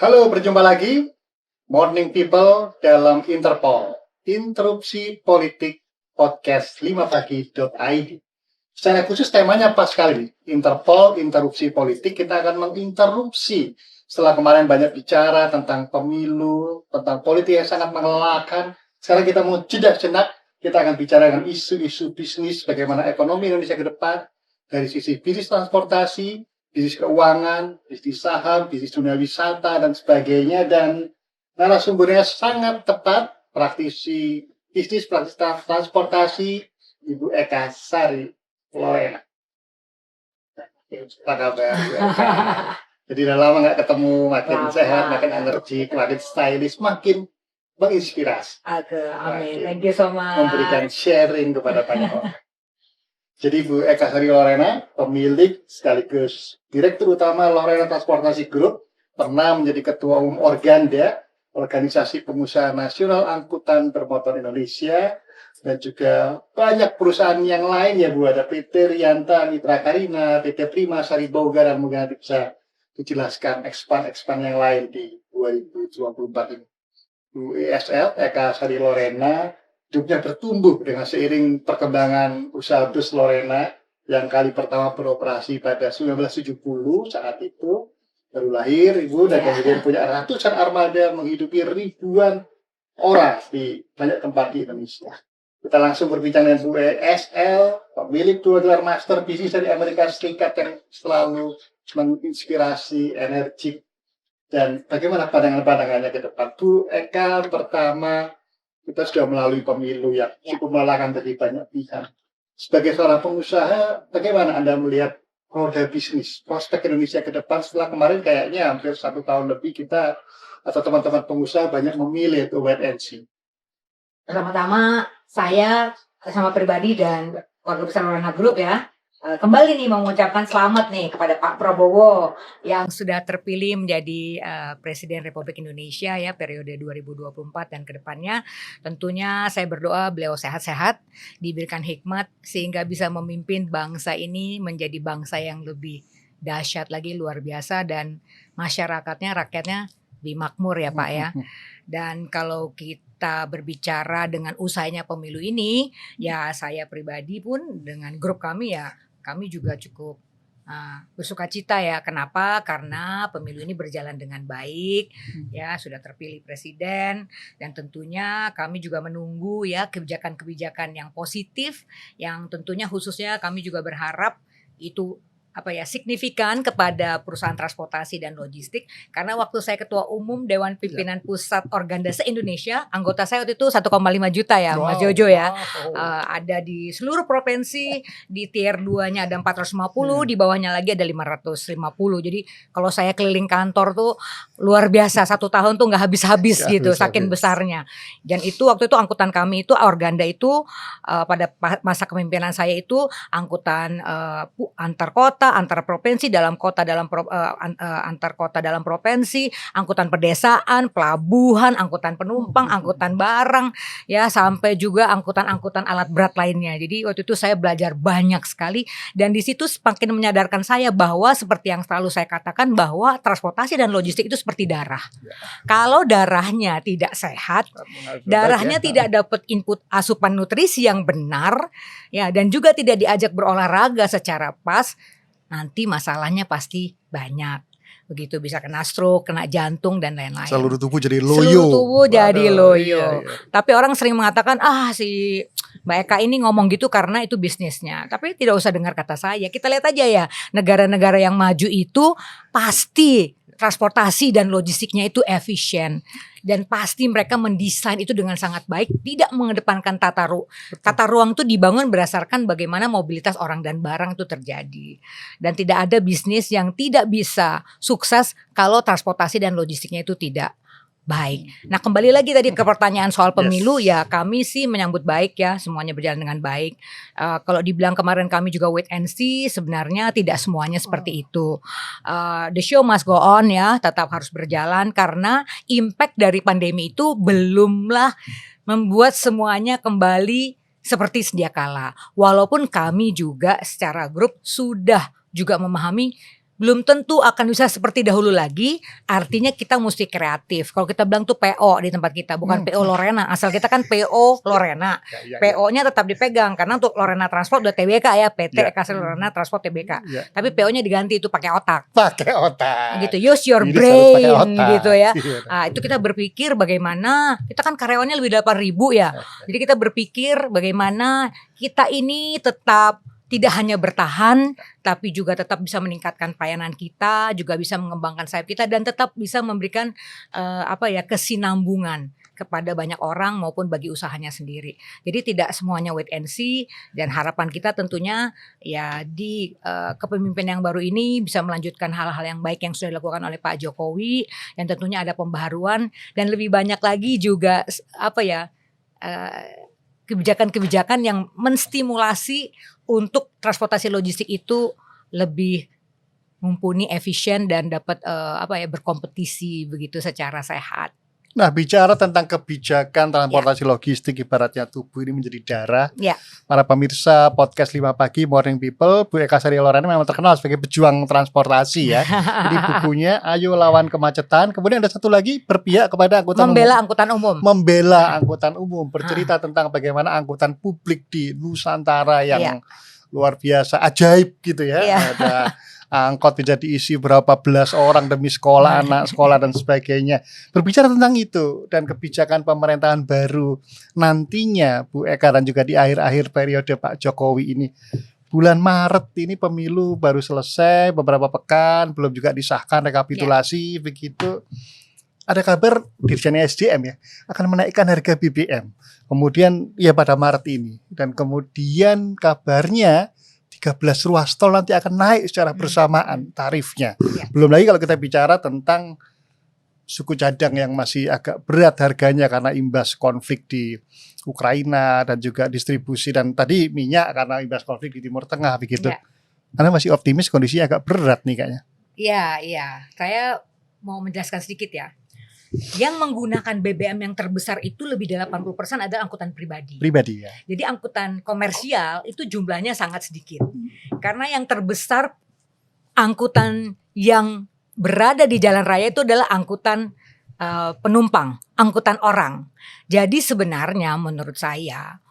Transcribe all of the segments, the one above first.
Halo, berjumpa lagi Morning People dalam Interpol, Interupsi Politik Podcast 5pagi.id. Secara khusus temanya pas sekali, Interpol, Interupsi Politik. Kita akan menginterupsi setelah kemarin banyak bicara tentang pemilu, tentang politik yang sangat melelahkan. Sekarang kita mau jeda sejenak, kita akan bicara dengan isu-isu bisnis, bagaimana ekonomi Indonesia ke depan, dari sisi bisnis transportasi, bisnis keuangan, bisnis saham, bisnis dunia wisata, dan sebagainya. Dan narasumbernya sangat tepat, praktisi bisnis, praktisi transportasi, Ibu Eka Sari Lorena. Apa kabar, Bu Eka? Jadi udah lama nggak ketemu, makin sehat, makin energik, makin stylish, makin menginspirasi. Amin. Thank you so much. Memberikan sharing kepada banyak orang. Jadi Bu Eka Sari Lorena, pemilik sekaligus Direktur Utama Lorena Transportasi Group, pernah menjadi Ketua Umum Organda, Organisasi Pengusaha Nasional Angkutan Bermotor Indonesia, dan juga banyak perusahaan yang lain ya Bu, ada PT Rianta, Mitra Karina, PT Prima, Sari Boga, dan mungkin nanti bisa dijelaskan expand yang lain di 2024 ini. Bu ESL, Eka Sari Lorena, hidupnya bertumbuh dengan seiring perkembangan usaha bus Lorena yang kali pertama beroperasi pada 1970 saat itu baru lahir Ibu, dan kemudian punya ratusan armada menghidupi ribuan orang di banyak tempat di Indonesia. Kita langsung berbincang dengan Bu ESL, pemilik 2 gelar master bisnis dari Amerika Serikat yang selalu menginspirasi, energik, dan bagaimana pandangan-pandangannya ke depan. Bu Eka, pertama, kita sudah melalui pemilu yang cukup melelahkan bagi banyak pihak. Sebagai seorang pengusaha, bagaimana Anda melihat roda bisnis, prospek Indonesia ke depan setelah kemarin kayaknya hampir 1 tahun lebih kita atau teman-teman pengusaha banyak memilih itu wait and see. Pertama-tama saya sama pribadi dan keluarga besar Lorena Group ya, kembali nih mengucapkan selamat nih kepada Pak Prabowo yang sudah terpilih menjadi Presiden Republik Indonesia ya periode 2024 dan kedepannya. Tentunya saya berdoa beliau sehat-sehat, diberikan hikmat sehingga bisa memimpin bangsa ini menjadi bangsa yang lebih dahsyat lagi, luar biasa, dan masyarakatnya, rakyatnya lebih makmur ya Pak ya. Dan kalau kita berbicara dengan usainya pemilu ini, ya saya pribadi pun dengan grup kami ya, kami juga cukup bersukacita ya. Kenapa? Karena pemilu ini berjalan dengan baik, ya sudah terpilih presiden, dan tentunya kami juga menunggu ya kebijakan-kebijakan yang positif, yang tentunya khususnya kami juga berharap itu signifikan kepada perusahaan transportasi dan logistik, karena waktu saya ketua umum Dewan Pimpinan Pusat Organda se-Indonesia, anggota saya waktu itu 1,5 juta ya, Mas Jojo ya. Ada di seluruh provinsi, di tier 2-nya ada 450, di bawahnya lagi ada 550. Jadi kalau saya keliling kantor tuh luar biasa, 1 tahun tuh nggak habis-habis gitu, saking besarnya. Dan itu waktu itu angkutan kami itu Organda itu pada masa kepemimpinan saya itu angkutan antar kota, antar provinsi, dalam kota, antar kota dalam provinsi, angkutan pedesaan, pelabuhan, angkutan penumpang, angkutan barang, ya sampai juga angkutan alat berat lainnya. Jadi waktu itu saya belajar banyak sekali, dan di situ semakin menyadarkan saya bahwa seperti yang selalu saya katakan bahwa transportasi dan logistik itu seperti darah. Kalau darahnya tidak sehat, darahnya tidak dapat input asupan nutrisi yang benar, ya, dan juga tidak diajak berolahraga secara pas, nanti masalahnya pasti banyak. Begitu, bisa kena stroke, kena jantung dan lain-lain. Seluruh tubuh jadi loyo. Seluruh tubuh jadi loyo. Iya. Tapi orang sering mengatakan, si Mbak Eka ini ngomong gitu karena itu bisnisnya. Tapi tidak usah dengar kata saya. Kita lihat aja ya, negara-negara yang maju itu pasti transportasi dan logistiknya itu efisien, dan pasti mereka mendesain itu dengan sangat baik, tidak mengedepankan tata ruang itu dibangun berdasarkan bagaimana mobilitas orang dan barang itu terjadi, dan tidak ada bisnis yang tidak bisa sukses kalau transportasi dan logistiknya itu tidak baik. Nah, kembali lagi tadi ke pertanyaan soal pemilu, ya kami sih menyambut baik ya, semuanya berjalan dengan baik. Kalau dibilang kemarin kami juga wait and see, sebenarnya tidak semuanya seperti itu. The show must go on ya, tetap harus berjalan karena impact dari pandemi itu belumlah membuat semuanya kembali seperti sedia kala. Walaupun kami juga secara grup sudah juga memahami belum tentu akan bisa seperti dahulu lagi. Artinya kita mesti kreatif. Kalau kita bilang tuh PO di tempat kita, bukan PO Lorena. Asal kita kan PO Lorena. PO-nya tetap dipegang karena untuk Lorena Transport udah TBK ya, PT Eka Sari Lorena Transport TBK. Tapi PO-nya diganti itu pakai otak. Pakai otak. Gitu, use your Ini brain otak. gitu ya. Itu kita berpikir bagaimana, kita kan karyawannya lebih 8.000 ya. Jadi kita berpikir bagaimana kita ini tetap tidak hanya bertahan, tapi juga tetap bisa meningkatkan pelayanan kita, juga bisa mengembangkan sayap kita, dan tetap bisa memberikan kesinambungan kepada banyak orang maupun bagi usahanya sendiri. Jadi tidak semuanya wait and see, dan harapan kita tentunya ya di kepemimpinan yang baru ini bisa melanjutkan hal-hal yang baik yang sudah dilakukan oleh Pak Jokowi, yang tentunya ada pembaharuan dan lebih banyak lagi juga kebijakan-kebijakan yang menstimulasi untuk transportasi logistik itu lebih mumpuni, efisien, dan dapat berkompetisi begitu secara sehat. Nah, bicara tentang kebijakan transportasi logistik, ibaratnya tubuh ini menjadi darah. Para pemirsa podcast 5 Pagi Morning People, Bu Eka Sari Lorena memang terkenal sebagai pejuang transportasi ya. Jadi bukunya Ayo Lawan Kemacetan. Kemudian ada satu lagi, berpihak kepada angkutan umum. Membela angkutan umum. Bercerita tentang bagaimana angkutan publik di Nusantara yang luar biasa, ajaib gitu ya. Ada angkot bisa diisi berapa belas orang demi sekolah, anak sekolah dan sebagainya. Berbicara tentang itu dan kebijakan pemerintahan baru nantinya, Bu Eka, dan juga di akhir-akhir periode Pak Jokowi ini. Bulan Maret ini pemilu baru selesai, beberapa pekan, belum juga disahkan rekapitulasi, begitu. Ada kabar Dirjen SDM ya akan menaikkan harga BBM. Kemudian ya pada Maret ini, dan kemudian kabarnya 13 ruas tol nanti akan naik secara bersamaan tarifnya. Belum lagi kalau kita bicara tentang suku cadang yang masih agak berat harganya karena imbas konflik di Ukraina dan juga distribusi, dan tadi minyak karena imbas konflik di Timur Tengah begitu. Anda masih optimis kondisinya agak berat nih kayaknya. Iya. Saya mau menjelaskan sedikit ya. Yang menggunakan BBM yang terbesar itu lebih dari 80% adalah angkutan pribadi ya. Jadi angkutan komersial itu jumlahnya sangat sedikit. Karena yang terbesar angkutan yang berada di jalan raya itu adalah angkutan penumpang, angkutan orang. Jadi sebenarnya menurut saya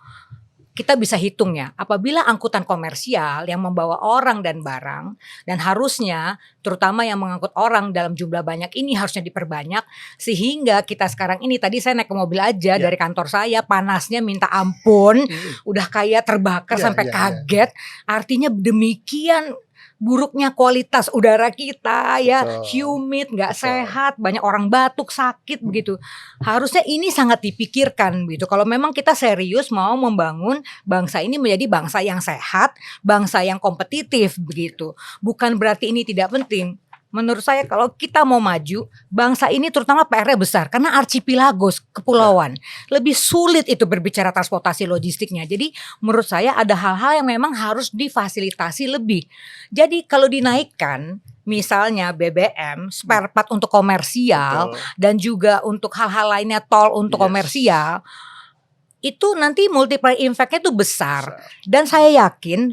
kita bisa hitungnya, apabila angkutan komersial yang membawa orang dan barang, dan harusnya terutama yang mengangkut orang dalam jumlah banyak ini harusnya diperbanyak, sehingga kita sekarang ini, tadi saya naik ke mobil aja dari kantor saya, panasnya minta ampun, udah kayak terbakar sampai kaget. Artinya demikian buruknya kualitas udara kita ya, humid, nggak sehat, banyak orang batuk, sakit begitu. Harusnya ini sangat dipikirkan gitu. Kalau memang kita serius mau membangun bangsa ini menjadi bangsa yang sehat, bangsa yang kompetitif begitu. Bukan berarti ini tidak penting. Menurut saya kalau kita mau maju, bangsa ini terutama PR-nya besar karena archipelagos, kepulauan. Lebih sulit itu berbicara transportasi logistiknya. Jadi menurut saya ada hal-hal yang memang harus difasilitasi lebih. Jadi kalau dinaikkan misalnya BBM, spare part untuk komersial, dan juga untuk hal-hal lainnya tol untuk komersial, itu nanti multiplier impact-nya itu besar. Dan saya yakin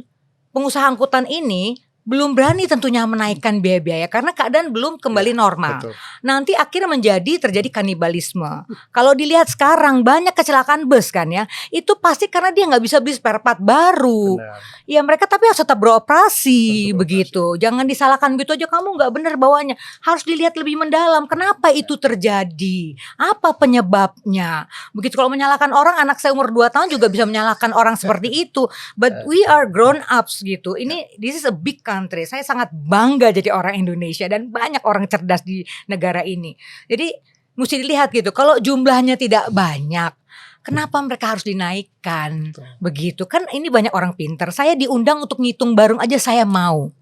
pengusaha angkutan ini belum berani tentunya menaikkan biaya-biaya karena keadaan belum kembali normal. Nanti akhirnya terjadi kanibalisme. Kalau dilihat sekarang banyak kecelakaan bus kan ya, itu pasti karena dia nggak bisa beli spare part baru. Ya mereka tapi harus tetap beroperasi begitu. Jangan disalahkan gitu aja, kamu nggak benar bawanya. Harus dilihat lebih mendalam. Kenapa itu terjadi? Apa penyebabnya? Begitu kalau menyalahkan orang, anak saya umur 2 tahun juga bisa menyalahkan orang seperti itu. But we are grown ups gitu. This is a big country. Saya sangat bangga jadi orang Indonesia dan banyak orang cerdas di negara ini. Jadi mesti dilihat gitu. Kalau jumlahnya tidak banyak, kenapa mereka harus dinaikkan? Begitu kan, ini banyak orang pintar. Saya diundang untuk ngitung bareng aja saya mau.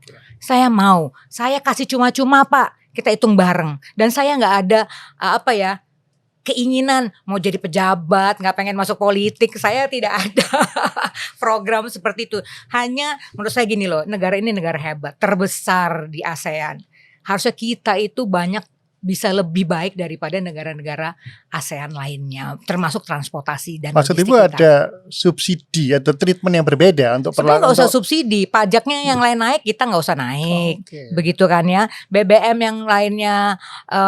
Saya kasih cuma-cuma Pak, kita hitung bareng. Dan saya nggak ada keinginan mau jadi pejabat, nggak pengen masuk politik. Saya tidak ada program seperti itu. Hanya menurut saya gini loh, negara ini negara hebat, terbesar di ASEAN. Harusnya kita itu banyak bisa lebih baik daripada negara-negara ASEAN lainnya, termasuk transportasi dan Maksud logistik Ibu kita. ada subsidi atau treatment yang berbeda untuk Sebenarnya nggak usah untuk subsidi, pajaknya yang lain naik, kita nggak usah naik, Oke. begitu kan ya. BBM yang lainnya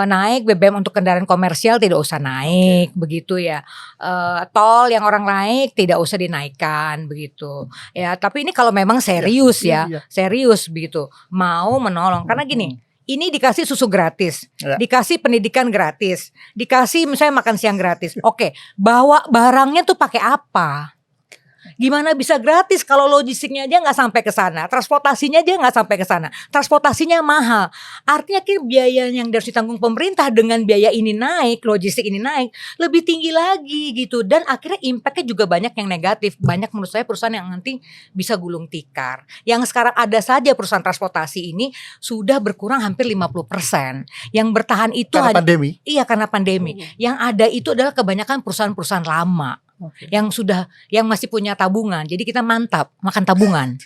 naik, BBM untuk kendaraan komersial tidak usah naik, begitu ya. Tol yang orang naik tidak usah dinaikkan, begitu. Ya, tapi ini kalau memang serius Iya. serius begitu, mau menolong, karena gini. Ini dikasih susu gratis, Ya. dikasih pendidikan gratis, dikasih misalnya makan siang gratis. Oke, bawa barangnya tuh pakai apa? Gimana bisa gratis kalau logistiknya aja nggak sampai ke sana, transportasinya aja nggak sampai ke sana, transportasinya mahal. Artinya kan biaya yang harus ditanggung pemerintah dengan biaya ini naik, logistik ini naik, lebih tinggi lagi gitu. Dan akhirnya impactnya juga banyak yang negatif. Banyak menurut saya perusahaan yang nanti bisa gulung tikar. Yang sekarang ada saja perusahaan transportasi ini sudah berkurang hampir 50%. Yang bertahan itu karena pandemi. Iya, karena pandemi. Yang ada itu adalah kebanyakan perusahaan-perusahaan lama. Yang masih punya tabungan. Jadi kita mantap makan tabungan.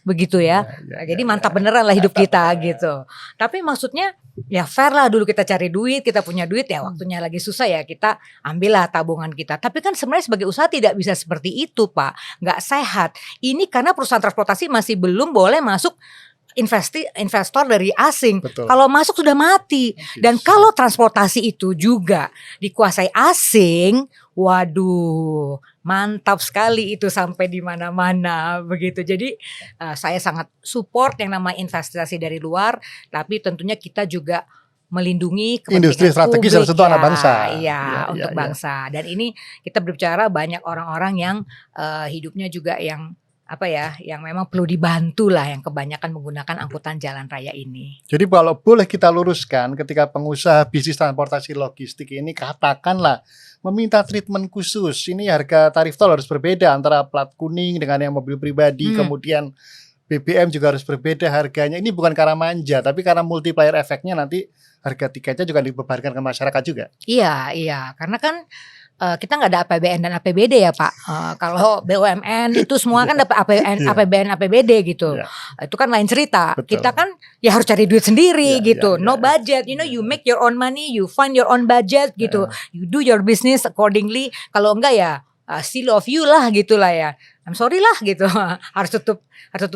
Begitu ya. Jadi mantap beneran lah hidup kita gitu. Tapi maksudnya ya fair lah, dulu kita cari duit, kita punya duit ya, waktunya lagi susah ya kita ambillah tabungan kita. Tapi kan sebenarnya sebagai usaha tidak bisa seperti itu, Pak. Nggak sehat. Ini karena perusahaan transportasi masih belum boleh masuk investor dari asing. Betul. Kalau masuk sudah mati. Dan kalau transportasi itu juga dikuasai asing, waduh, mantap sekali itu sampai di mana-mana begitu. Jadi saya sangat support yang namanya investasi dari luar, tapi tentunya kita juga melindungi kepentingan Industri strategis publik, harus untuk anak bangsa. Iya, untuk bangsa. Dan ini kita berbicara banyak orang-orang yang hidupnya juga yang yang memang perlu dibantu lah, yang kebanyakan menggunakan angkutan jalan raya ini. Jadi kalau boleh kita luruskan, ketika pengusaha bisnis transportasi logistik ini katakanlah meminta treatment khusus, ini harga tarif tol harus berbeda antara plat kuning dengan yang mobil pribadi, kemudian BBM juga harus berbeda harganya. Ini bukan karena manja, tapi karena multiplier efeknya nanti harga tiketnya juga dibebankan ke masyarakat juga. Iya, karena kan kita nggak ada APBN dan APBD ya Pak. Kalau BUMN itu semua kan dapat APBN, APBD gitu. Itu kan lain cerita. Betul. Kita kan ya harus cari duit sendiri gitu. No ya. budget, you make your own money, you find your own budget gitu. You do your business accordingly. Kalau enggak ya still of you lah gitulah ya. I'm sorry lah gitu. harus tutup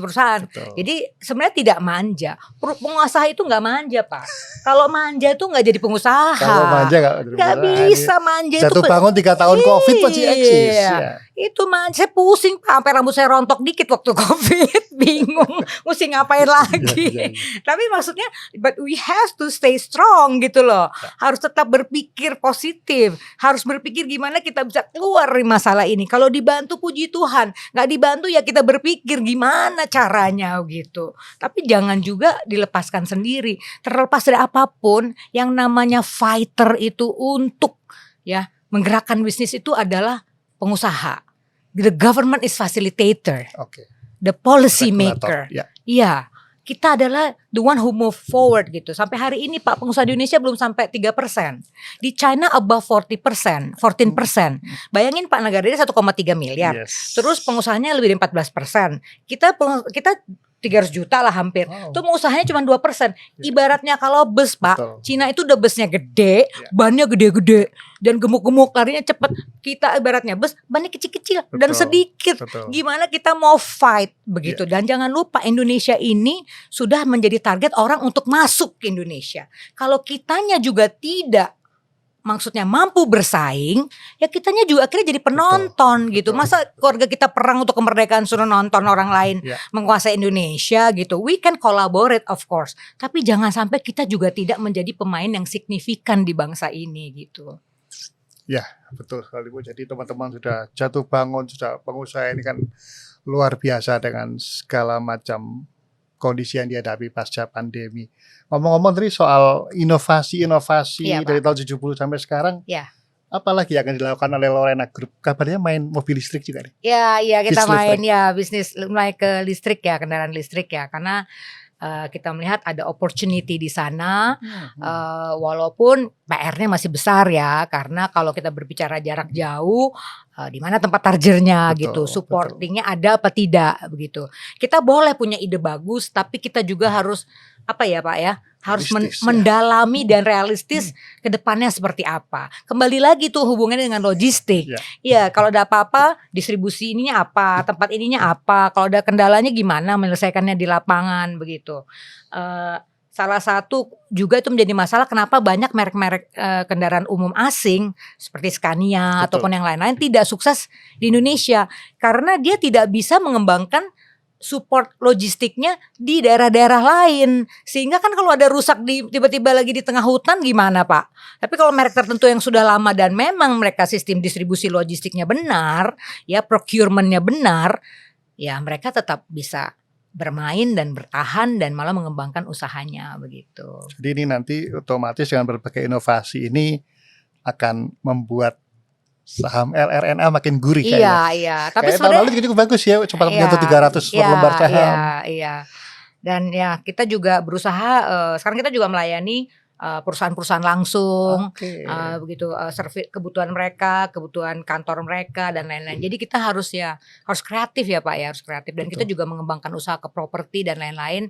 perusahaan. Betul. Jadi sebenarnya tidak manja. Pengusaha itu nggak manja Pak. Kalau manja tuh nggak jadi pengusaha. Kalau manja nggak bisa manja. Jatuh bangun 3 tahun COVID masih eksis. Ya. Itu manja, saya pusing Pak. Sampai rambut saya rontok dikit waktu COVID. Bingung mesti ngapain lagi. Tapi maksudnya but we have to stay strong gitu loh. Harus tetap berpikir positif. Harus berpikir gimana kita bisa keluar dari masalah ini. Kalau dibantu puji Tuhan. Nggak dibantu ya kita berpikir gimana caranya gitu. Tapi jangan juga dilepaskan sendiri. Terlepas dari apapun, yang namanya fighter itu untuk menggerakkan bisnis itu adalah pengusaha. The government is facilitator. The policy maker. Iya. Kita adalah the one who move forward gitu. Sampai hari ini Pak, pengusaha di Indonesia belum sampai 3%. Di China above 14%. Bayangin Pak, negara ini 1,3 miliar. Terus pengusahanya lebih dari 14%. Kita 300 juta lah hampir. Itu pengusahanya cuma 2%. Ibaratnya kalau bus Pak, Cina itu udah busnya gede, bannya gede-gede dan gemuk-gemuk, larinya cepet. Kita ibaratnya bus, bannya kecil-kecil dan sedikit. Gimana kita mau fight begitu. Dan jangan lupa Indonesia ini sudah menjadi target orang untuk masuk ke Indonesia. Kalau kitanya juga tidak maksudnya mampu bersaing, ya kitanya juga akhirnya jadi penonton gitu. Masa keluarga kita perang untuk kemerdekaan suruh nonton orang lain menguasai Indonesia gitu. We can collaborate of course, tapi jangan sampai kita juga tidak menjadi pemain yang signifikan di bangsa ini gitu. Ya betul sekali Bu. Jadi teman-teman sudah jatuh bangun, sudah pengusaha ini kan luar biasa dengan segala macam kondisi yang dihadapi pasca pandemi. Ngomong-ngomong tadi soal inovasi dari tahun 70 sampai sekarang. Apalagi yang akan dilakukan oleh Lorena Group? Kabarnya main mobil listrik juga nih. Iya kita main listrik. Bisnis mulai ke listrik ya, kendaraan listrik ya, karena kita melihat ada opportunity di sana. Walaupun PR-nya masih besar ya, karena kalau kita berbicara jarak jauh, di mana tempat chargernya gitu, supportingnya ada apa tidak begitu. Kita boleh punya ide bagus, tapi kita juga harus Pak ya, harus Realistis, ya. mendalami dan realistis ke depannya seperti apa. Kembali lagi tuh hubungannya dengan logistik. Ya. Ya, kalau ada apa-apa, distribusi ininya apa, tempat ininya apa, kalau ada kendalanya gimana menyelesaikannya di lapangan begitu. Salah satu juga itu menjadi masalah kenapa banyak merek-merek kendaraan umum asing seperti Scania Betul. ataupun yang lain-lain tidak sukses di Indonesia karena dia tidak bisa mengembangkan support logistiknya di daerah-daerah lain. Sehingga kan kalau ada rusak tiba-tiba lagi di tengah hutan gimana Pak? Tapi kalau merek tertentu yang sudah lama dan memang mereka sistem distribusi logistiknya benar, ya procurementnya benar, ya mereka tetap bisa bermain dan bertahan dan malah mengembangkan usahanya begitu. Jadi ini nanti otomatis dengan berbagai inovasi ini akan membuat saham LRNA makin gurih kayaknya. Iya. Tapi Kayak tahun lalu juga cukup bagus ya, cepat menyentuh 300 per lembar saham. Iya. Dan ya kita juga berusaha sekarang kita juga melayani perusahaan-perusahaan langsung, begitu servis kebutuhan mereka, kebutuhan kantor mereka dan lain-lain. Jadi kita harus kreatif ya Pak ya, harus kreatif dan kita juga mengembangkan usaha ke properti dan lain-lain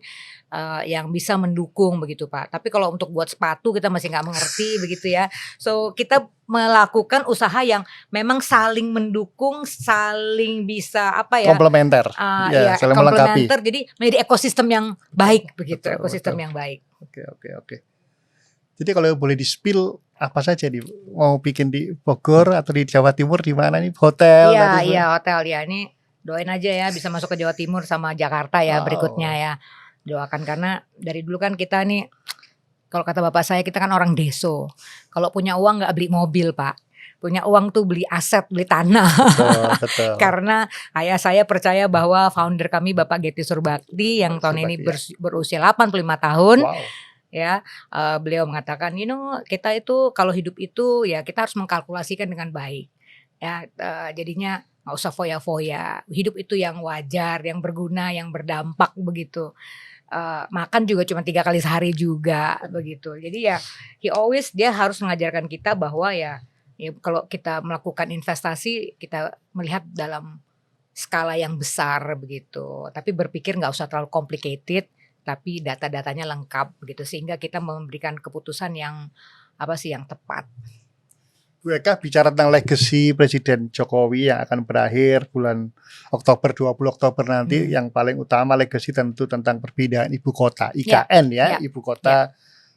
yang bisa mendukung begitu Pak. Tapi kalau untuk buat sepatu kita masih nggak mengerti begitu ya. So kita melakukan usaha yang memang saling mendukung, saling bisa komplementer, saling melengkapi. Jadi menjadi ekosistem yang baik begitu, ekosistem yang baik. Oke. Jadi kalau boleh di-spill apa saja nih, mau bikin di Bogor atau di Jawa Timur di mana nih, hotel? Iya hotel ya, ini doain aja ya bisa masuk ke Jawa Timur sama Jakarta ya berikutnya ya. Doakan karena dari dulu kan kita nih, kalau kata bapak saya kita kan orang deso. Kalau punya uang nggak beli mobil Pak, punya uang tuh beli aset, beli tanah. Betul. Karena ayah saya percaya bahwa founder kami Bapak Getty Surbakti yang tahun ini berusia 85 tahun. Wow. Ya, beliau mengatakan, kita itu kalau hidup itu ya kita harus mengkalkulasikan dengan baik. Ya, jadinya nggak usah foya-foya. Hidup itu yang wajar, yang berguna, yang berdampak begitu. Makan juga cuma 3 kali sehari juga begitu. Jadi ya, dia harus mengajarkan kita bahwa ya kalau kita melakukan investasi kita melihat dalam skala yang besar begitu. Tapi berpikir nggak usah terlalu complicated. Tapi data-datanya lengkap begitu sehingga kita memberikan keputusan yang tepat. Bu Eka bicara tentang legacy Presiden Jokowi yang akan berakhir bulan Oktober, 20 Oktober nanti, yang paling utama legacy tentu tentang perpindahan ibu kota, IKN ibu kota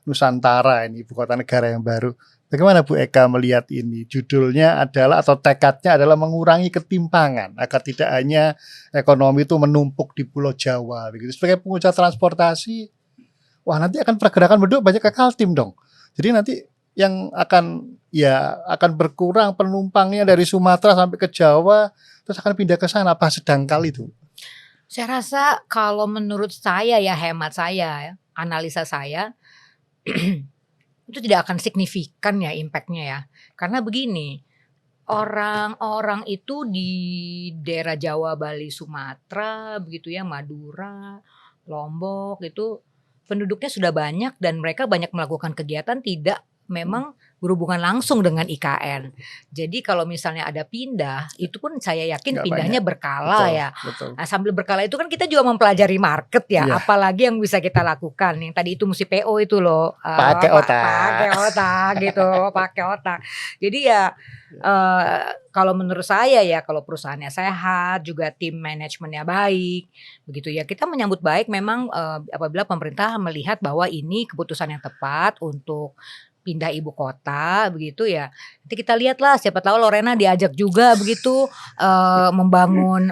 Nusantara, ini ibu kota negara yang baru. Bagaimana Bu Eka melihat ini? Judulnya adalah atau tekadnya adalah mengurangi ketimpangan agar tidak hanya ekonomi itu menumpuk di Pulau Jawa begitu. Sebagai pengusaha transportasi, nanti akan pergerakan penduduk banyak ke Kaltim dong. Jadi nanti yang akan berkurang penumpangnya dari Sumatera sampai ke Jawa terus akan pindah ke sana, apa sedangkal itu? Saya rasa kalau menurut saya ya, hemat saya, analisa saya itu tidak akan signifikan ya impactnya ya. Karena begini, orang-orang itu di daerah Jawa, Bali, Sumatera, begitu ya, Madura, Lombok itu penduduknya sudah banyak dan mereka banyak melakukan kegiatan tidak memang berhubungan langsung dengan IKN. Jadi kalau misalnya ada pindah, itu pun saya yakin pindahnya berkala ya. Betul. Nah, sambil berkala itu kan kita juga mempelajari market ya. Apalagi yang bisa kita lakukan. Yang tadi itu mesti PO itu loh. Pakai otak. Jadi ya kalau menurut saya ya, kalau perusahaannya sehat, juga tim manajemennya baik, begitu ya, kita menyambut baik memang apabila pemerintah melihat bahwa ini keputusan yang tepat untuk pindah ibu kota begitu ya. Nanti kita lihatlah, siapa tahu Lorena diajak juga begitu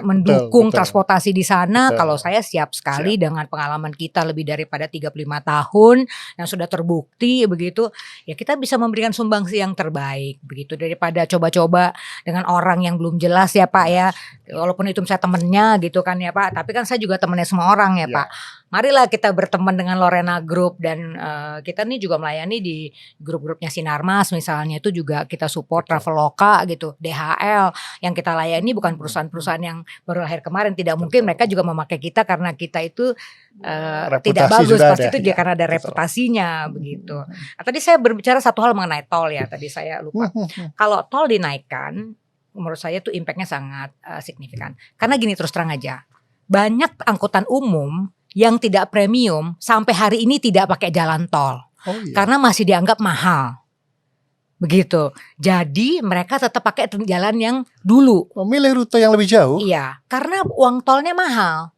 mendukung transportasi di sana. Kalau saya siap sekali dengan pengalaman kita lebih daripada 35 tahun yang sudah terbukti begitu. Ya kita bisa memberikan sumbangsi yang terbaik begitu daripada coba-coba dengan orang yang belum jelas ya Pak ya. Walaupun itu saya temennya gitu kan ya Pak, tapi kan saya juga temennya semua orang ya Pak. Marilah kita berteman dengan Lorena Group dan kita nih juga melayani di grup-grupnya Sinarmas misalnya, itu juga kita support Traveloka gitu, DHL yang kita layani bukan perusahaan-perusahaan yang baru lahir kemarin. Tidak mungkin mereka juga memakai kita karena kita itu tidak bagus, pasti itu karena ada reputasinya begitu. Nah, tadi saya berbicara satu hal mengenai tol ya, tadi saya lupa. Kalau tol dinaikkan, menurut saya tuh impactnya sangat signifikan. Karena gini, terus terang aja, banyak angkutan umum yang tidak premium sampai hari ini tidak pakai jalan tol. Oh iya. Karena masih dianggap mahal. Begitu. Jadi mereka tetap pakai jalan yang dulu. Memilih rute yang lebih jauh. Iya, karena uang tolnya mahal.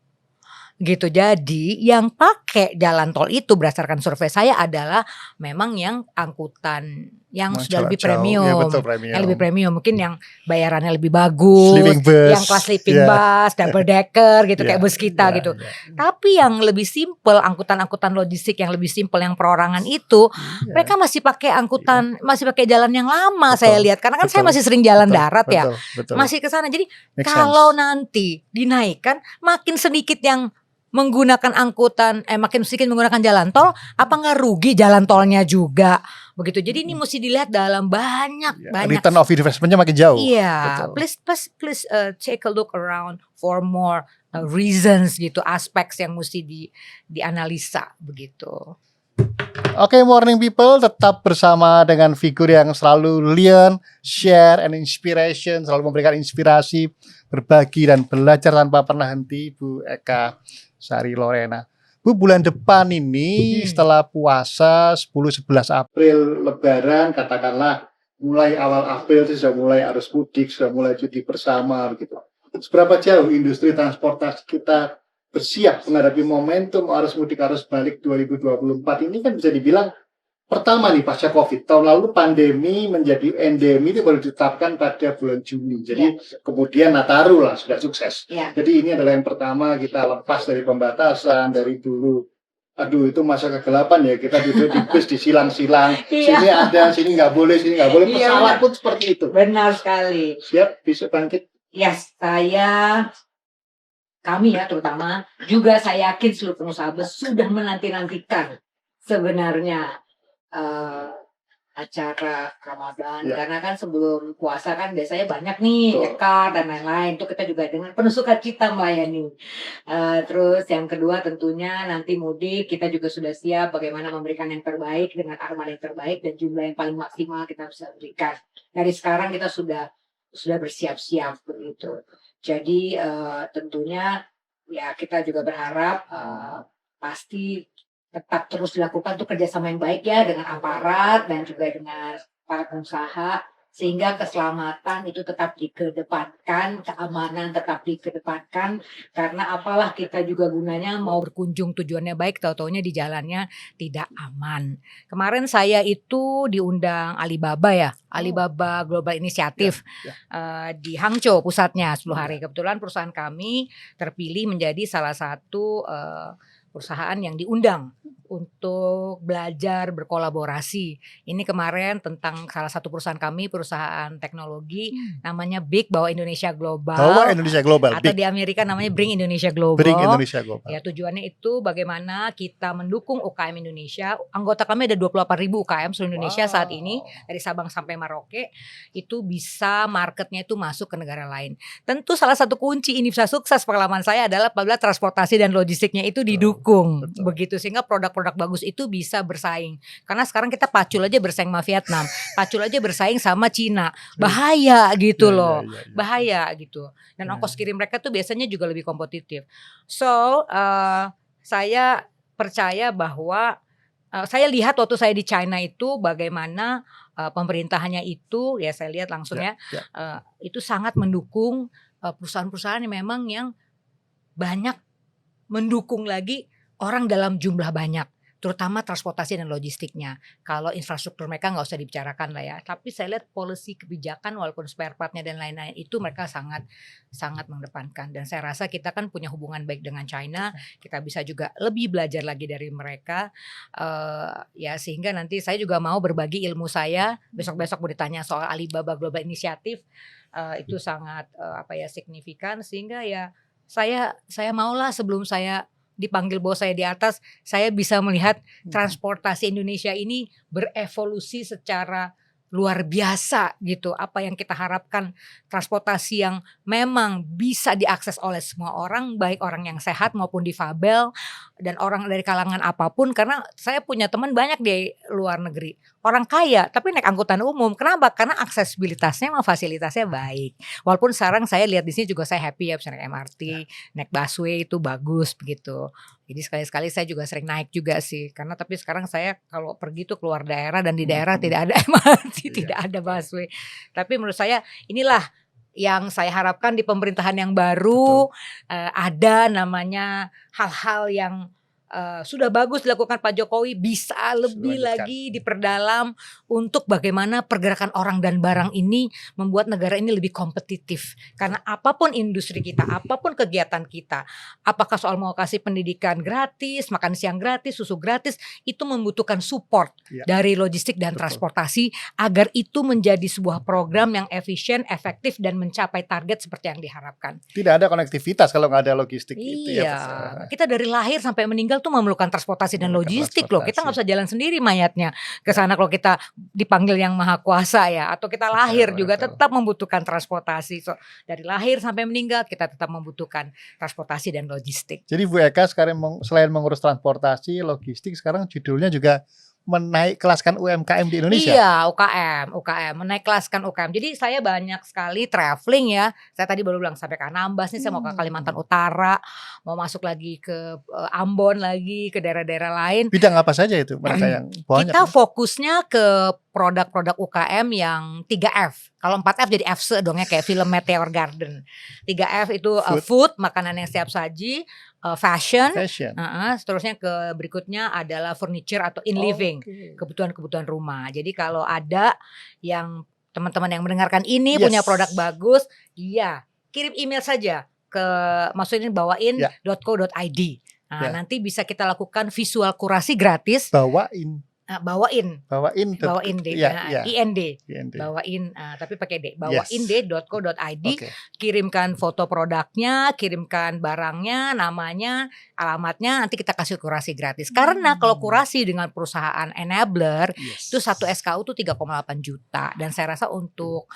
Gitu. Jadi yang pakai jalan tol itu berdasarkan survei saya adalah memang yang angkutan yang sudah lebih premium. Ya, betul, premium. Yang lebih premium, mungkin yang bayarannya lebih bagus, sleeping bus, yang kelas sleeping bus, double decker gitu, kayak bus kita gitu. Tapi yang lebih simple, angkutan-angkutan logistik yang lebih simple, yang perorangan itu, mereka masih pakai angkutan, masih pakai jalan yang lama. Saya lihat, karena kan saya masih sering jalan darat ya, masih ke sana. Jadi kalau nanti dinaikkan, makin sedikit yang menggunakan angkutan, makin sedikit menggunakan jalan tol, apa nggak rugi jalan tolnya juga, begitu. Jadi ini mesti dilihat dalam banyak. Return of investmentnya makin jauh. Iya, please take a look around for more reasons gitu, aspek yang mesti dianalisa begitu. Oke, morning people, tetap bersama dengan figur yang selalu learn, share, and inspiration, selalu memberikan inspirasi, berbagi dan belajar tanpa pernah henti, Bu Eka Sari Lorena. Bu, bulan depan ini setelah puasa 10-11 April Lebaran, katakanlah mulai awal April itu sudah mulai arus mudik, sudah mulai cuti bersama begitu. Seberapa jauh industri transportasi kita bersiap menghadapi momentum arus mudik arus balik 2024 ini? Kan bisa dibilang pertama nih pasca Covid. Tahun lalu pandemi menjadi endemi itu baru ditetapkan pada bulan Juni. Jadi kemudian Nataru lah sudah sukses. Jadi ini adalah yang pertama kita lepas dari pembatasan dari dulu. Aduh, itu masa kegelapan ya, kita duduk di bus disilang-silang. Sini ada, sini nggak boleh, sini nggak boleh. Pesawat pun seperti itu. Benar sekali. Siap bisa bangkit? Yes, kami ya terutama juga saya yakin seluruh pengusaha bus sudah menanti-nantikan sebenarnya acara Ramadan, karena kan sebelum puasa kan biasanya banyak nih ekar dan lain-lain, itu kita juga dengan penuh sukacita melayani. Terus yang kedua tentunya nanti mudik kita juga sudah siap bagaimana memberikan yang terbaik dengan armada yang terbaik dan jumlah yang paling maksimal kita bisa berikan. Dari sekarang kita sudah bersiap-siap begitu. Jadi tentunya ya kita juga berharap pasti tetap terus dilakukan untuk kerjasama yang baik ya dengan aparat dan juga dengan para pengusaha, sehingga keselamatan itu tetap dikedepankan, keamanan tetap dikedepankan, karena apalah kita juga gunanya mau berkunjung tujuannya baik, tahu-taunya di jalannya tidak aman. Kemarin saya itu diundang Alibaba ya, Alibaba Global Initiative di Hangzhou pusatnya 10 hari. Kebetulan perusahaan kami terpilih menjadi salah satu perusahaan yang diundang untuk belajar berkolaborasi. Ini kemarin tentang salah satu perusahaan kami, perusahaan teknologi namanya Big Bawa Indonesia Global. Bawa Indonesia Global. Atau di Amerika namanya Bring Indonesia Global. Bring Indonesia Global. Ya, tujuannya itu bagaimana kita mendukung UKM Indonesia. Anggota kami ada 28.000 UKM seluruh Indonesia saat ini, dari Sabang sampai Merauke, itu bisa marketnya itu masuk ke negara lain. Tentu salah satu kunci ini bisa sukses pengalaman saya adalah apabila transportasi dan logistiknya itu didukung. Begitu, sehingga produk-produk bagus itu bisa bersaing. Karena sekarang kita pacul aja bersaing sama Vietnam, pacul aja bersaing sama Cina. Bahaya gitu loh. Bahaya gitu. Dan ongkos kirim mereka tuh biasanya juga lebih kompetitif. So, saya percaya bahwa saya lihat waktu saya di China itu bagaimana pemerintahannya itu, ya saya lihat langsung itu sangat mendukung perusahaan-perusahaan yang memang yang banyak mendukung lagi orang dalam jumlah banyak, terutama transportasi dan logistiknya. Kalau infrastruktur mereka nggak usah dibicarakan lah ya. Tapi saya lihat policy kebijakan walaupun spare partnya dan lain-lain itu mereka sangat mengedepankan. Dan saya rasa kita kan punya hubungan baik dengan China, kita bisa juga lebih belajar lagi dari mereka. Ya sehingga nanti saya juga mau berbagi ilmu saya. Besok-besok mau ditanya soal Alibaba Global Initiative, itu sangat signifikan, sehingga ya saya maulah sebelum saya dipanggil bos saya di atas, saya bisa melihat transportasi Indonesia ini berevolusi secara luar biasa gitu. Apa yang kita harapkan, transportasi yang memang bisa diakses oleh semua orang, baik orang yang sehat maupun difabel dan orang dari kalangan apapun. Karena saya punya teman banyak di luar negeri, orang kaya tapi naik angkutan umum. Kenapa? Karena aksesibilitasnya sama fasilitasnya baik. Walaupun sekarang saya lihat di sini juga saya happy ya, bisa naik MRT, naik busway itu bagus begitu. Jadi sekali-sekali saya juga sering naik juga sih. Karena tapi sekarang saya kalau pergi tuh keluar daerah dan di daerah tidak ada MRT, tidak ada busway. Tapi menurut saya inilah yang saya harapkan di pemerintahan yang baru ada namanya hal-hal yang sudah bagus dilakukan Pak Jokowi bisa lebih Dilanjutkan. lagi diperdalam untuk bagaimana pergerakan orang dan barang ini membuat negara ini lebih kompetitif. Karena apapun industri kita, apapun kegiatan kita, apakah soal mau kasih pendidikan gratis, makan siang gratis, susu gratis, itu membutuhkan support Ya. dari logistik dan Betul. transportasi agar itu menjadi sebuah program yang efisien, efektif dan mencapai target seperti yang diharapkan. Tidak ada konektivitas kalau nggak ada logistik itu ya. Iya, kita dari lahir sampai meninggal tuh memerlukan transportasi dan Memerlukan logistik loh. Kita nggak transportasi. usah jalan sendiri mayatnya ke sana kalau kita dipanggil yang maha kuasa ya. Atau kita lahir juga betul. tetap membutuhkan transportasi. So, dari lahir sampai meninggal kita tetap membutuhkan transportasi dan logistik. Jadi Bu Eka sekarang selain mengurus transportasi, logistik, sekarang judulnya juga menaik kelaskan UMKM di Indonesia. Iya, UKM, menaik kelaskan UKM. Jadi saya banyak sekali traveling ya. Saya tadi baru bilang sampai ke Anambas nih, saya mau ke Kalimantan Utara, mau masuk lagi ke Ambon lagi, ke daerah-daerah lain. Bidang apa saja itu mereka yang banyak? Kita fokusnya ke produk-produk UKM yang 3F. Kalau 4F jadi F dongnya kayak film Meteor Garden. 3F itu food, makanan yang siap saji, fashion. Seterusnya ke berikutnya adalah furniture atau in living, kebutuhan-kebutuhan rumah. Jadi kalau ada yang teman-teman yang mendengarkan ini punya produk bagus, iya kirim email saja ke maksudnya bawain.co.id. Nanti bisa kita lakukan visual kurasi gratis. Bawain deh, IND, bawain, tapi pakai D, bawain.co.id. Kirimkan foto produknya, kirimkan barangnya, namanya, alamatnya, nanti kita kasih kurasi gratis. Karena kalau kurasi dengan perusahaan enabler itu satu SKU tuh 3,8 juta, dan saya rasa untuk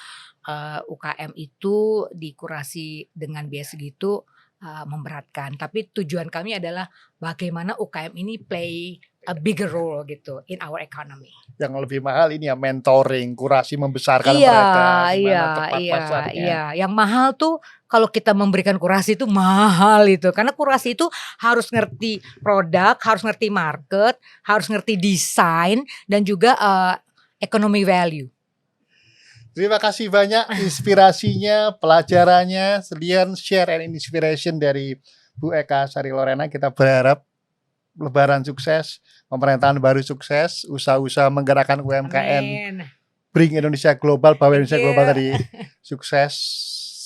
UKM itu dikurasi dengan biaya segitu memberatkan. Tapi tujuan kami adalah bagaimana UKM ini play a bigger role gitu in our economy. Yang lebih mahal ini ya mentoring, kurasi membesarkan mereka. Iya. Yang mahal tuh kalau kita memberikan kurasi itu mahal itu. Karena kurasi itu harus ngerti produk, harus ngerti market, harus ngerti desain dan juga economy value. Terima kasih banyak inspirasinya, pelajarannya, sekalian share and inspiration dari Bu Eka Sari Lorena. Kita berharap Lebaran sukses, pemerintahan baru sukses, usaha-usaha menggerakkan UMKM, bring Indonesia global, bawa Indonesia global tadi sukses.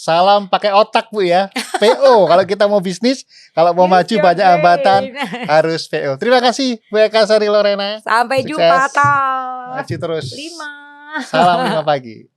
Salam pakai otak Bu ya, PO kalau kita mau bisnis, kalau mau maju banyak hambatan harus PO. Terima kasih Bu Eka Sari Lorena. Sampai jumpa, maju terus. 5. Salam 5 pagi.